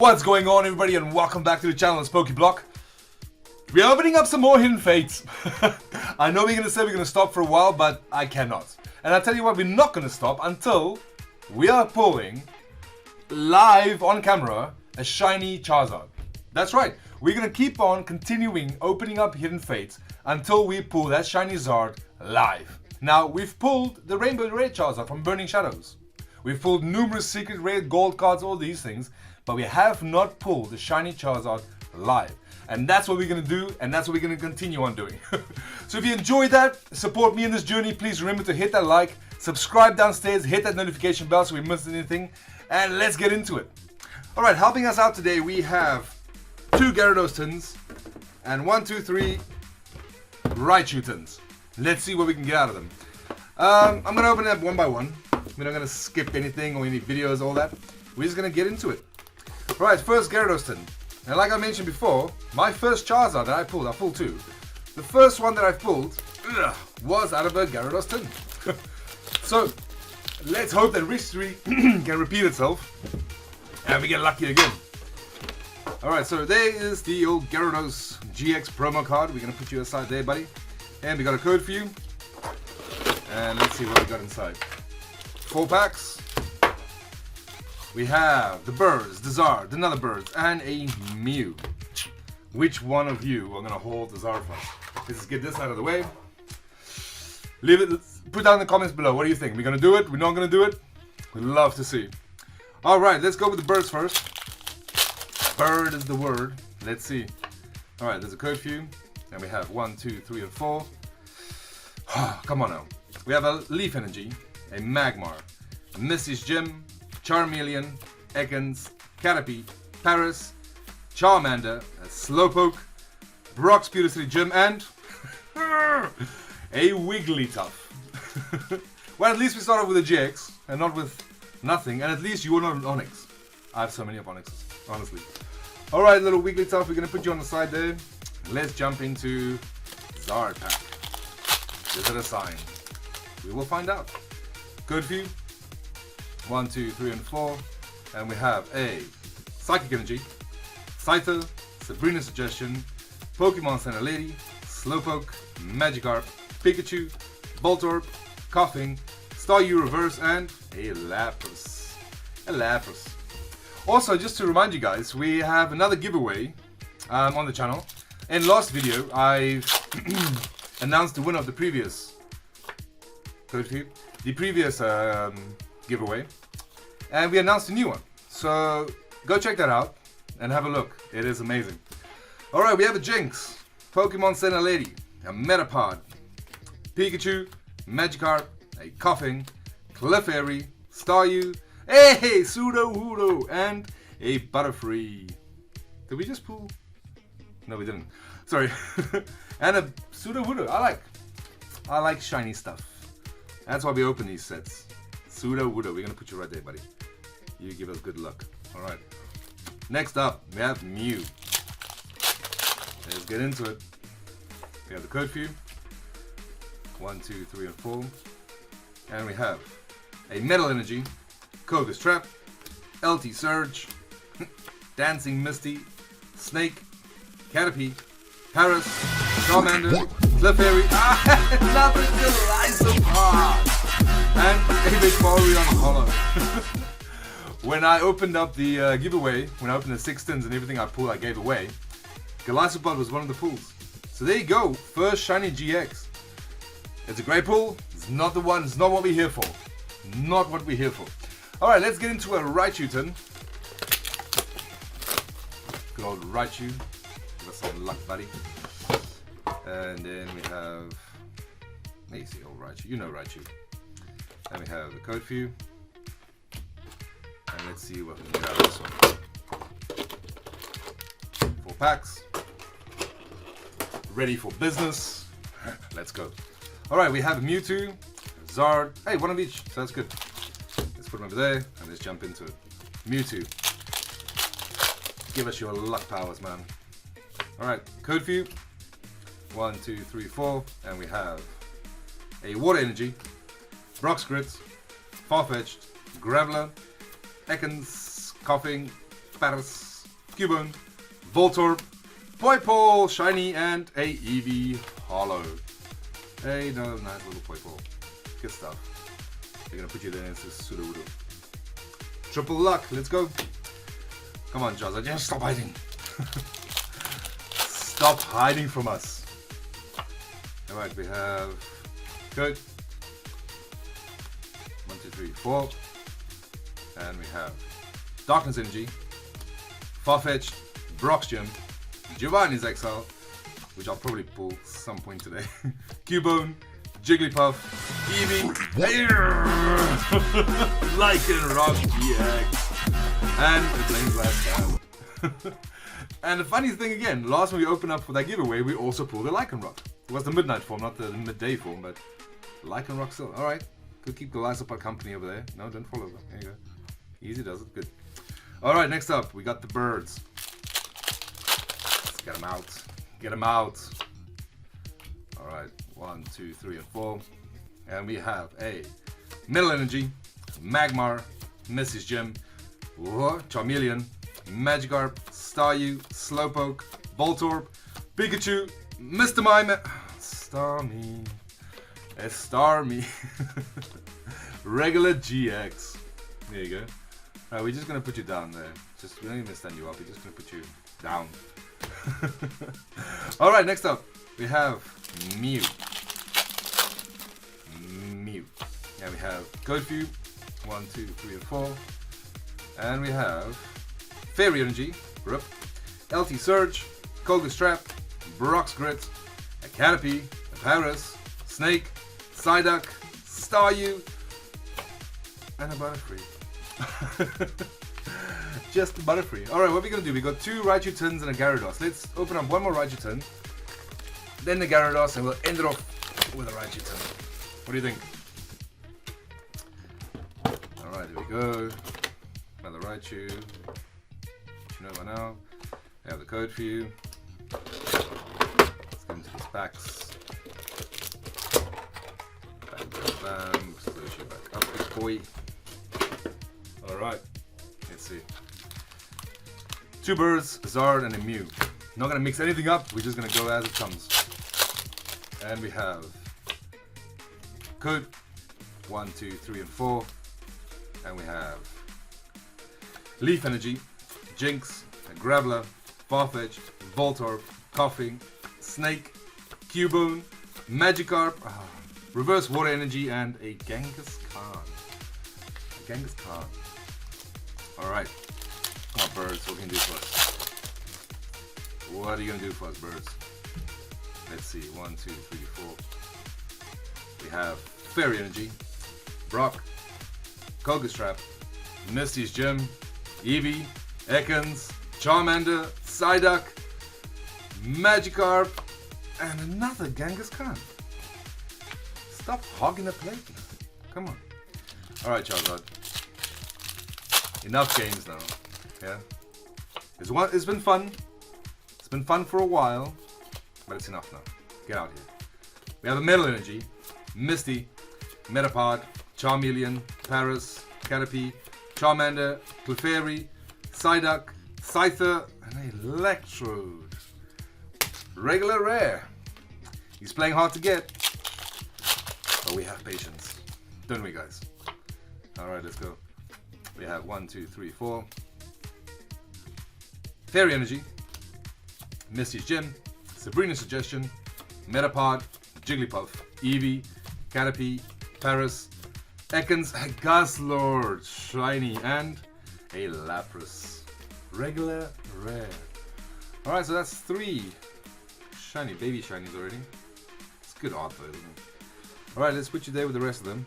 What's going on, everybody, and welcome back to the channel. It's Pokeblock. We're opening up some more Hidden Fates. I know we're going to say we're going to stop for a while, but I cannot. And I'll tell you what, we're not going to stop until we are pulling live on camera a Shiny Charizard. That's right. We're going to keep on continuing opening up Hidden Fates until we pull that Shiny Zard live. Now, we've pulled the Rainbow Rare Charizard from Burning Shadows. We've pulled numerous secret rare gold cards, all these things, but we have not pulled the Shiny Charizard live. And that's what we're going to do, and that's what we're going to continue on doing. So if you enjoyed that, support me in this journey, please remember to hit that like, subscribe downstairs, hit that notification bell so we missed anything, and let's get into it. Alright, helping us out today, we have 2 Gyarados tins, and 1, 2, 3 Raichu tins. Let's see what we can get out of them. I'm going to open it up one by one. We're not going to skip anything or any videos, all that. We're just going to get into it. Right, first Gyarados tin. And like I mentioned before, my first Charizard that I pulled 2. The first one that I pulled was out of a Gyarados tin. So, let's hope that history can repeat itself. And we get lucky again. Alright, so there is the old Gyarados GX promo card. We're going to put you aside there, buddy. And we got a code for you. And let's see what we got inside. 4 packs. We have the birds, the Zard, another birds, and a Mew. Which one of you are going to hold the Zard for us? Let's just get this out of the way. Leave it. Put down in the comments below. What do you think? We're going to do it? We're not going to do it? We'd love to see. Alright, let's go with the birds first. Bird is the word. Let's see. Alright, there's a code for you. And we have 1, 2, 3, and 4. Come on now. We have a Leaf Energy, a Magmar, a Misty's Gym, Charmeleon, Ekans, Caterpie, Paris, Charmander, a Slowpoke, Brock's Beauty City Gym, and a Wigglytuff. Well, at least we started with a GX and not with nothing, and at least you were not an Onyx. I have so many of Onyxes, honestly. Alright, little Wigglytuff, we're going to put you on the side there. Let's jump into Zard pack. Is it a sign? We will find out. Code for you. 1, 2, 3, and 4. And we have a Psychic Energy, Scyther, Sabrina's Suggestion, Pokemon Center Lady, Slowpoke, Magikarp, Pikachu, Voltorb, Coughing, Staryu Reverse, and a Lapras. Also, just to remind you guys, we have another giveaway on the channel. In last video, I announced the winner of the previous giveaway, and we announced a new one. So go check that out and have a look. It is amazing. Alright, we have a Jinx, Pokemon Center Lady, a Metapod, Pikachu, Magikarp, a Coughing, Clefairy, Staryu, hey, Sudowoodo, and a Butterfree. Did we just pull? No, we didn't. Sorry. And a Sudowoodo. I like shiny stuff. That's why we open these sets. Sudowoodo. We're gonna put you right there, buddy. You give us good luck. Alright. Next up, we have Mew. Let's get into it. We have the code for you. 1, 2, 3, and 4. And we have a Metal Energy, Koga's Trap, LT Surge, Dancing Misty, Snake, Caterpie, Paris, Charmander, Clefairy, another Delisopod, and a Vaporeon Hollow. When I opened up the giveaway, when I opened the 6 tins and everything I pulled I gave away, Delisopod was one of the pulls. So there you go, first Shiny GX. It's a great pull, it's not the one, it's not what we're here for. Not what we're here for. Alright, let's get into a Raichu tin. Good old Raichu. Give us some luck, buddy. And then we have... Let me see, old Raichu. You know Raichu. And we have the code for you. And let's see what we can get out of this one. 4 packs. Ready for business. Let's go. Alright, we have Mewtwo, Zard. Hey, one of each. So that's good. Let's put them over there and let's jump into it. Mewtwo. Give us your luck powers, man. Alright, code for you. 1, 2, 3, 4. And we have a Water Energy, Brock's Grit, Farfetch'd, Graveler, Ekans, Coughing, Paris, Cubone, Voltorb, Poipole, Shiny, and a Eevee Hollow. Hey, no, nice little Poipole. Good stuff. They're gonna put you there into Sudowoodo. Triple luck, let's go. Come on, Charizard, just stop hiding. Stop hiding from us. Alright, we have Good. 1, 2, 3, 4. And we have Darkness Energy, Farfetch'd, Brock's Gym, Giovanni's Exile, which I'll probably pull some point today. Cubone, Jigglypuff, Eevee, Lycanroc GX, and the Flames Last Stand. And the funny thing again, last time we opened up for that giveaway, we also pulled a Lycanroc. It was the midnight form, not the midday form, but Lycanroc still. Alright, could keep the lights up our company over there. No, don't fall over. There you go. Easy does it, good. Alright, next up, we got the birds. Let's get them out. Get them out. Alright, 1, 2, 3, and 4. And we have a Metal Energy, Magmar, Missy's Gym, Charmeleon, Magikarp, Staryu, Slowpoke, Voltorb, Pikachu, Mr. Mime, Starmie, Starmie, Regular GX. There you go. Alright, we're just gonna put you down there. We don't even stand you up, we're just gonna put you down. Alright, next up, we have Mew. Yeah, we have Goatfu, 1, 2, 3, and 4. And we have Fairy Energy, RIP, LT Surge, Koga's Trap, Brock's Grit, a Caterpie, a Paris, Snake, Psyduck, Staryu, and a Butterfree. Just a Butterfree. Alright, what are we going to do? We got 2 Raichu Tins and a Gyarados. Let's open up one more Raichu Tin, then the Gyarados, and we'll end it off with a Raichu Tin. What do you think? Alright, there we go. Another Raichu. You know by now. I have the code for you. Let's go into these packs. Bam, bam, bam. Slosh you back up, big boy. Alright. Let's see. 2 birds, a Zard, and a Mew. Not gonna mix anything up, we're just gonna go as it comes. And we have Code 1, 2, 3, and 4. And we have Leaf Energy, Jinx, Graveler, Farfetch'd, Voltorb, Coughing, Snake, Cubone, Magikarp, Reverse Water Energy, and a Genghis Khan. Alright. Come on, birds. What can you do for us? What are you going to do for us, birds? Let's see. 1, 2, 3, 4. We have Fairy Energy, Brock, Koga's Trap, Misty's Gym, Eevee, Ekans, Charmander, Psyduck, Magikarp, and another Genghis Khan. Stop hogging the plate. Come on. Alright, Charizard. Enough games now. Yeah? It's been fun. It's been fun for a while, but it's enough now. Get out here. We have a Metal Energy, Misty, Metapod, Charmeleon, Paris, Caterpie, Charmander, Clefairy, Psyduck, Scyther, and an Electrode. Regular rare. He's playing hard to get, but we have patience. Don't we, guys? Alright, let's go. We have 1, 2, 3, 4. Fairy Energy, Misty's Gym, Sabrina's Suggestion, Metapod, Jigglypuff, Eevee, Caterpie, Paris, Ekans, Guzzlord, Shiny, and a Lapras. Regular rare. Alright, so that's 3 shiny, baby shinies already. It's good art though, isn't it? Alright, let's put you there with the rest of them.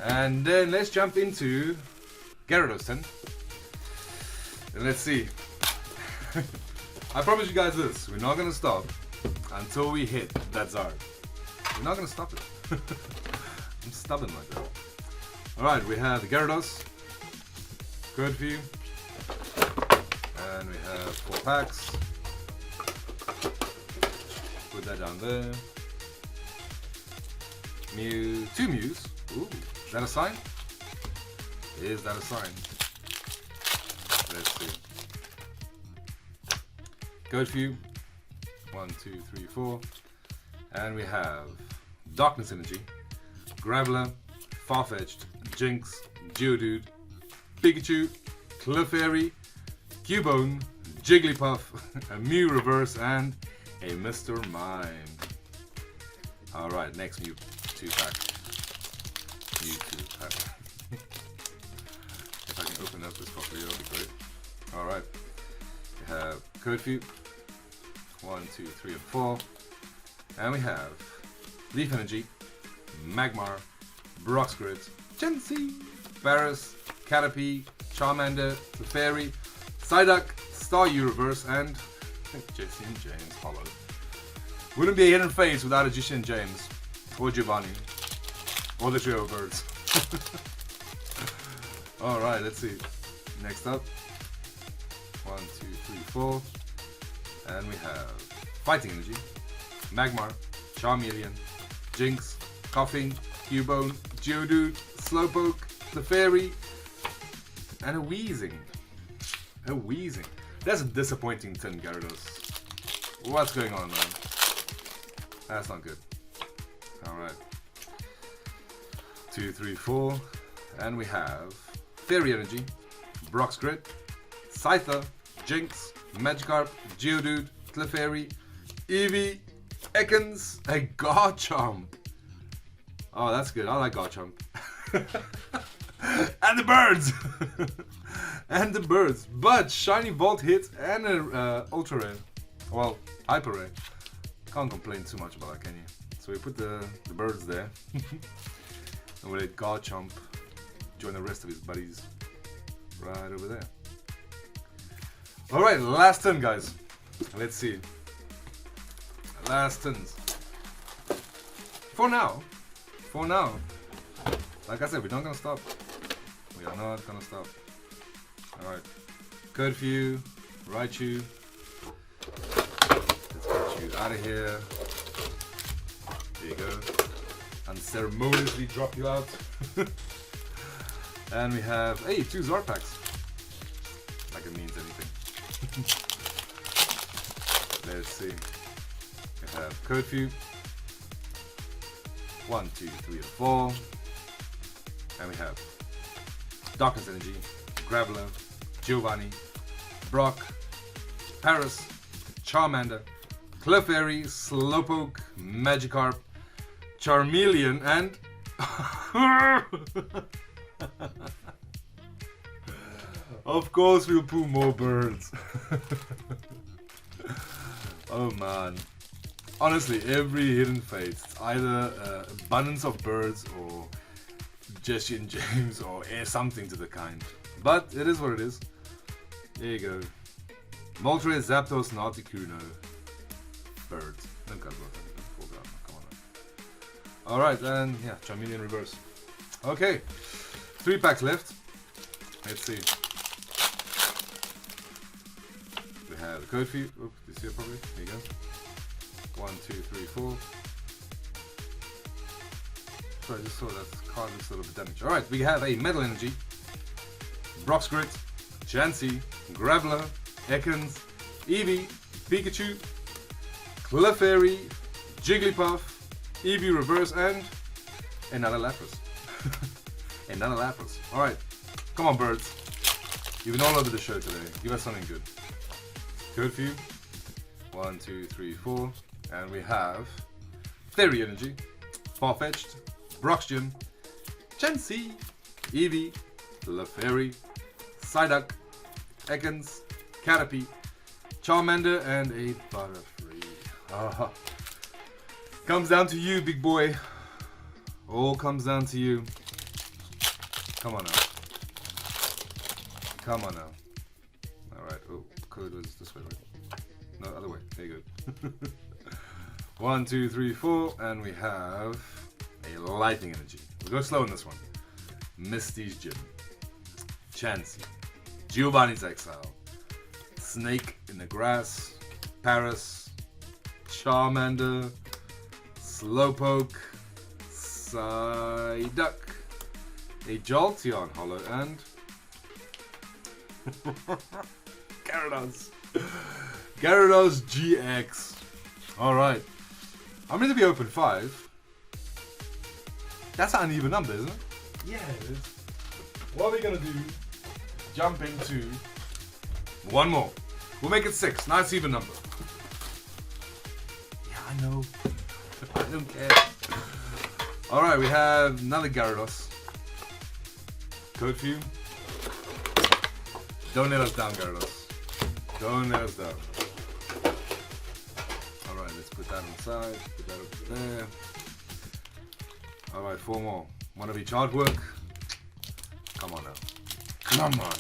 And then let's jump into Gyarados 10. And let's see. I promise you guys this, we're not going to stop until we hit that Zard. We're not going to stop it. I'm stubborn like that. Alright, we have the Gyarados. Good for you. And we have 4 packs. Put that down there. Mew, 2 Mews. Ooh, is that a sign? Is that a sign? Let's see. Code View. 1, 2, 3, 4. And we have Darkness Energy, Graveler, Farfetch'd, Jinx, Geodude, Pikachu, Clefairy, Cubone, Jigglypuff, a Mew Reverse, and a Mr. Mime. Alright, next Mewtwo pack. Mewtwo pack. If I can open up this properly, that'll be great. Alright. We have Code View. 1, 2, 3, and 4. And we have Leaf Energy, Magmar, Broxgrit, Chansey, Barris, Caterpie, Charmander, Clefairy, Psyduck, Staryu Reverse, and Jesse and James Hollow. Wouldn't be a hidden face without a Jesse and James, or Giovanni, or the trio of birds. Alright, let's see. Next up. 1, 2, 3, 4. And we have Fighting Energy, Magmar, Charmeleon, Jinx, Coughing, Cubone, Geodude, Slowpoke, Clefairy, and a Weezing. A Weezing. That's a disappointing tin, Gyarados. What's going on, man? That's not good. Alright. 2, 3, 4. And we have Fairy Energy, Broxgrit, Scyther, Jinx, Magikarp, Geodude, Clefairy, Eevee, Ekans, a Garchomp. Oh, that's good. I like Garchomp. And the birds! And the birds. But Shiny Volt hit and an Ultra Rare. Well, Hyper Rare. Can't complain too much about that, can you? So we put the birds there. And we'll let Garchomp join the rest of his buddies right over there. Alright, last turn, guys. Let's see. Last turns. For now, like I said, we're not gonna stop. We are not gonna stop. Alright. Code View, Raichu. Let's get you out of here. There you go. Unceremoniously drop you out. And we have, hey, 2 Zord packs. Like it means anything. Let's see. We have Code View. 1, 2, 3, and 4. And we have Darkness Energy, Graveler, Giovanni, Brock, Paris, Charmander, Clefairy, Slowpoke, Magikarp, Charmeleon, and of course we'll pull more birds. Oh man. Honestly, every hidden fate, it's either abundance of birds or Jesse and James or something to the kind. But it is what it is. There you go. Moltres, Zapdos, Articuno. Birds. Come on. Alright, and yeah, Charmeleon reverse. Okay. 3 packs left. Let's see. We have the Code View. Oops, you see it probably? There you go. 1, 2, 3, 4. Sorry, I just saw that card looks a little bit damaged. Alright, we have a Metal Energy, Broxgrit, Chansey, Graveler, Ekans, Eevee, Pikachu, Clefairy, Jigglypuff, Eevee Reverse, and another Lapras. Another Lapras. Alright, come on birds. You've been all over the show today. Give us something good. Code View. 1, 2, 3, 4. And we have Fairy Energy, Farfetch'd, Broxgym, Chansey, Eevee, Clefairy, Psyduck, Ekans, Caterpie, Charmander, and a Butterfree. Comes down to you, big boy. All comes down to you. Come on now. Come on now. Alright, oh, code was this way, right? No, other way. There you go. 1, 2, 3, 4, and we have a Lightning Energy. We'll go slow on this one. Misty's Gym, Chansey, Giovanni's Exile, Snake in the Grass, Paris, Charmander, Slowpoke, Psyduck, a Jolteon Hollow, and Gyarados. Gyarados GX. Alright. How many did we open? 5? That's an uneven number, isn't it? Yeah, it is. What are we gonna do? Jump into one more. We'll make it 6. Nice even number. Yeah, I know. I don't care. Alright, we have another Gyarados. Code for you. Don't let us down, Gyarados. Don't let us down. Alright, let's put that on the side. Put that over there. Alright, 4 more. One of each artwork. Come on now. Come on now.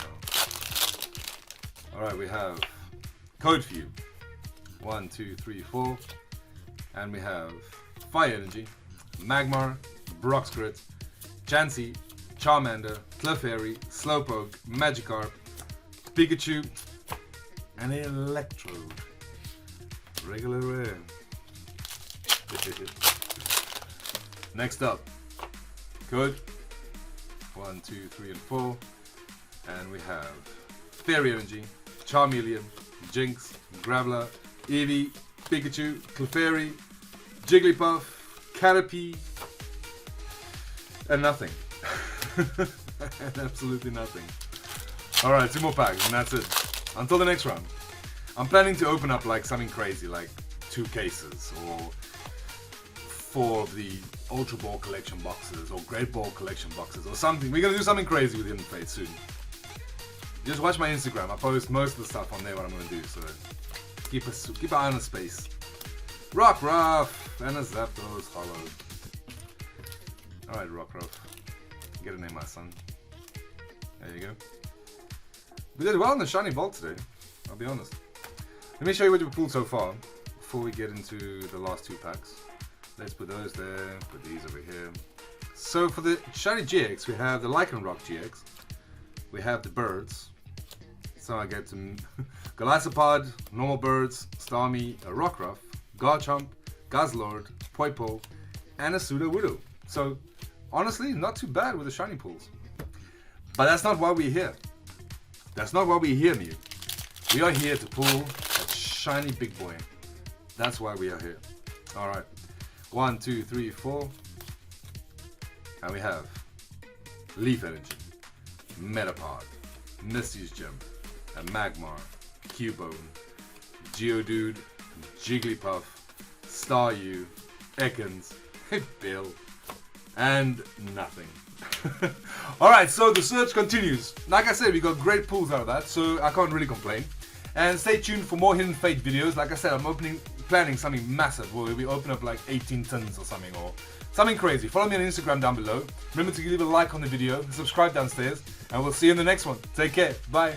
Alright, we have Code for you. 1, 2, 3, 4. And we have Fire Energy, Magmar, Broxcrit, Chansey, Charmander, Clefairy, Slowpoke, Magikarp, Pikachu, and an Electrode. Regular rare. Next up, Code 1, 2, 3, and 4. And we have Fairy Energy, Charmeleon, Jinx, Graveler, Eevee, Pikachu, Clefairy, Jigglypuff, Caterpie, and nothing. And absolutely nothing. Alright, 2 more packs and that's it. Until the next round. I'm planning to open up like something crazy, like 2 cases or 4 of the Ultra Ball collection boxes or Great Ball collection boxes or something. We're gonna do something crazy with Hidden Fates soon. Just watch my Instagram. I post most of the stuff on there what I'm gonna do, so keep an eye on the space. Rockruff and a Zapdos Hollow. Alright, Rockruff. Get a name, my son. There you go. We did well in the Shiny Vault today, I'll be honest. Let me show you what we pulled so far before we get into the last 2 packs. Let's put those there, put these over here. So for the Shiny GX, we have the Lycanroc GX. We have the birds. So I get some Golisopod, Normal Birds, Starmie, a Rockruff, Garchomp, Guzzlord, Poipo, and a Sudowoodo. So honestly, not too bad with the shiny pulls. But that's not why we're here. That's not why we're here, Mew. We are here to pull that shiny big boy. That's why we are here. Alright. 1, 2, 3, 4. And we have Leaf Energy, Metapod, Misty's Gem, a Magmar, Cubone, Geodude, Jigglypuff, Staryu, Ekans, Bill, and nothing. Alright, so the search continues. Like I said, we got great pulls out of that, so I can't really complain. And stay tuned for more Hidden Fate videos. Like I said, I'm planning something massive where we open up like 18 tons or something, or something crazy. Follow me on Instagram down below. Remember to leave a like on the video, subscribe downstairs, and we'll see you in the next one. Take care. Bye.